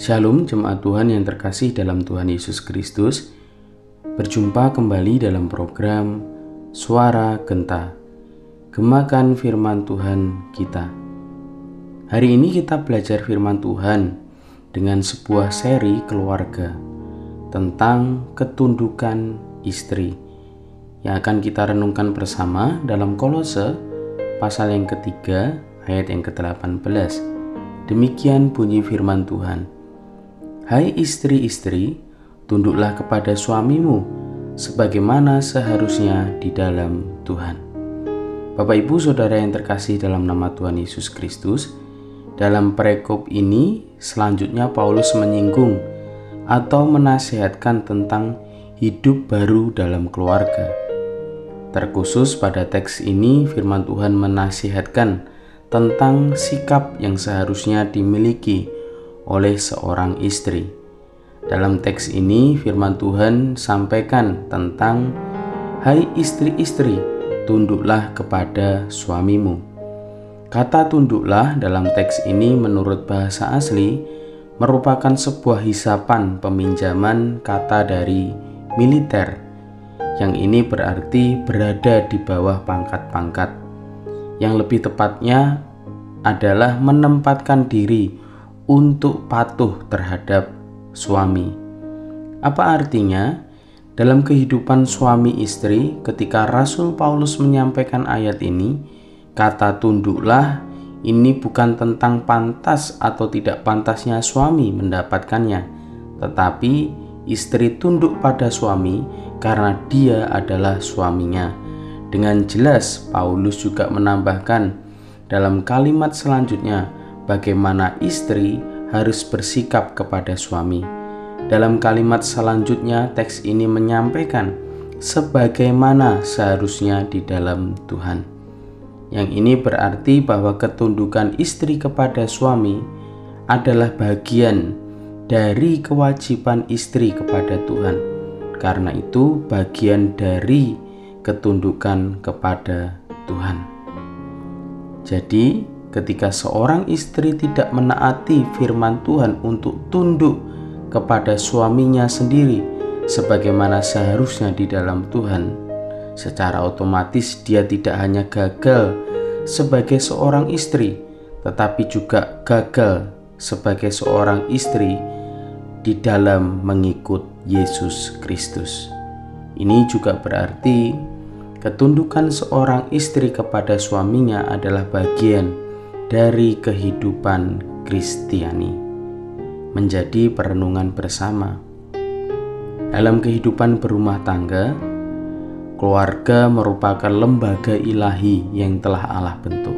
Shalom jemaat Tuhan yang terkasih dalam Tuhan Yesus Kristus. Berjumpa kembali dalam program Suara Genta, Gemakan Firman Tuhan kita. Hari ini kita belajar firman Tuhan dengan sebuah seri keluarga tentang ketundukan istri yang akan kita renungkan bersama dalam Kolose pasal yang ketiga ayat yang ke-18. Demikian bunyi firman Tuhan. Hai istri-istri, tunduklah kepada suamimu sebagaimana seharusnya di dalam Tuhan. Bapak Ibu Saudara yang terkasih dalam nama Tuhan Yesus Kristus, dalam perikop ini selanjutnya Paulus menyinggung atau menasihatkan tentang hidup baru dalam keluarga. Terkhusus pada teks ini firman Tuhan menasihatkan tentang sikap yang seharusnya dimiliki oleh seorang istri. Dalam teks ini firman Tuhan sampaikan tentang hai istri-istri, tunduklah kepada suamimu. Kata tunduklah dalam teks ini menurut bahasa asli merupakan sebuah hisapan peminjaman kata dari militer, yang ini berarti berada di bawah pangkat-pangkat. Yang lebih tepatnya adalah menempatkan diri untuk patuh terhadap suami. Apa artinya? Dalam kehidupan suami istri, ketika Rasul Paulus menyampaikan ayat ini, kata tunduklah ini bukan tentang pantas atau tidak pantasnya suami mendapatkannya, tetapi istri tunduk pada suami karena dia adalah suaminya. Dengan jelas Paulus juga menambahkan dalam kalimat selanjutnya bagaimana istri harus bersikap kepada suami. Dalam kalimat selanjutnya teks ini menyampaikan sebagaimana seharusnya di dalam Tuhan. Yang ini berarti bahwa ketundukan istri kepada suami adalah bagian dari kewajiban istri kepada Tuhan. Karena itu bagian dari ketundukan kepada Tuhan. Jadi ketika seorang istri tidak menaati firman Tuhan untuk tunduk kepada suaminya sendiri sebagaimana seharusnya di dalam Tuhan, secara otomatis dia tidak hanya gagal sebagai seorang istri, tetapi juga gagal sebagai seorang istri di dalam mengikut Yesus Kristus. Ini juga berarti ketundukan seorang istri kepada suaminya adalah bagian dari kehidupan Kristiani. Menjadi perenungan bersama. Dalam kehidupan berumah tangga, keluarga merupakan lembaga ilahi yang telah Allah bentuk.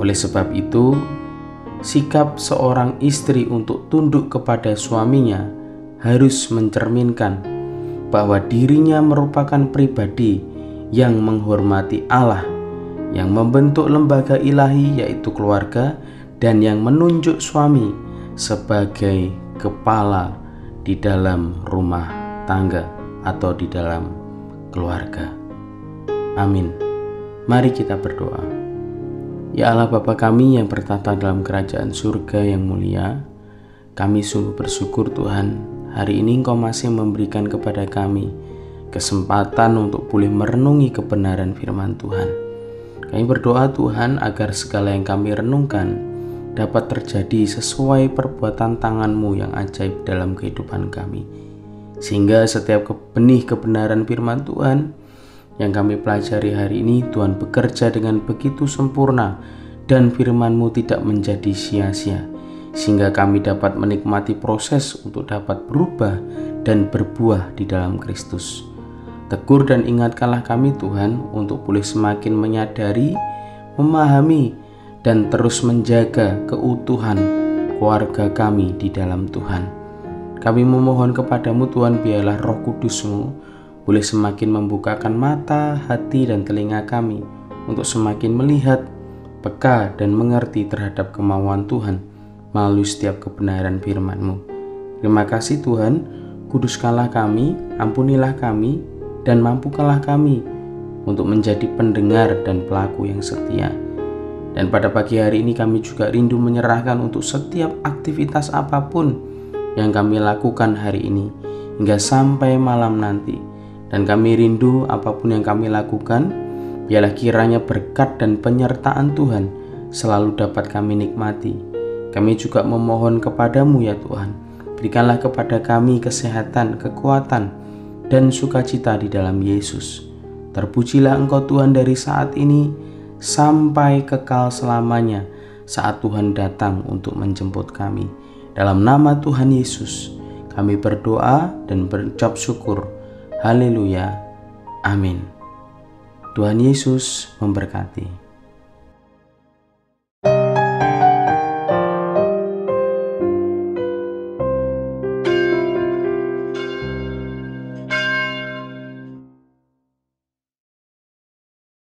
Oleh sebab itu, sikap seorang istri untuk tunduk kepada suaminya harus mencerminkan bahwa dirinya merupakan pribadi yang menghormati Allah, yang membentuk lembaga ilahi yaitu keluarga, dan yang menunjuk suami sebagai kepala di dalam rumah tangga atau di dalam keluarga. Amin. Mari kita berdoa. Ya Allah Bapa kami yang bertata dalam kerajaan surga yang mulia, kami sungguh bersyukur Tuhan, hari ini Engkau masih memberikan kepada kami kesempatan untuk boleh merenungi kebenaran firman Tuhan. Kami berdoa Tuhan agar segala yang kami renungkan dapat terjadi sesuai perbuatan tangan-Mu yang ajaib dalam kehidupan kami. Sehingga setiap benih kebenaran firman Tuhan yang kami pelajari hari ini, Tuhan bekerja dengan begitu sempurna dan firman-Mu tidak menjadi sia-sia. Sehingga kami dapat menikmati proses untuk dapat berubah dan berbuah di dalam Kristus. Tegur dan ingatkanlah kami Tuhan untuk boleh semakin menyadari, memahami, dan terus menjaga keutuhan keluarga kami di dalam Tuhan. Kami memohon kepadamu Tuhan, biarlah Roh Kudus-Mu boleh semakin membukakan mata, hati, dan telinga kami untuk semakin melihat, peka, dan mengerti terhadap kemauan Tuhan melalui setiap kebenaran firman-Mu. Terima kasih Tuhan, kuduskanlah kami, ampunilah kami, dan mampukanlah kami untuk menjadi pendengar dan pelaku yang setia. Dan pada pagi hari ini kami juga rindu menyerahkan untuk setiap aktivitas apapun yang kami lakukan hari ini hingga sampai malam nanti. Dan kami rindu apapun yang kami lakukan, biarlah kiranya berkat dan penyertaan Tuhan selalu dapat kami nikmati. Kami juga memohon kepadamu ya Tuhan, berikanlah kepada kami kesehatan, kekuatan, dan sukacita di dalam Yesus. Terpujilah Engkau Tuhan dari saat ini sampai kekal selamanya saat Tuhan datang untuk menjemput kami. Dalam nama Tuhan Yesus kami berdoa dan berucap syukur. Haleluya. Amin. Tuhan Yesus memberkati.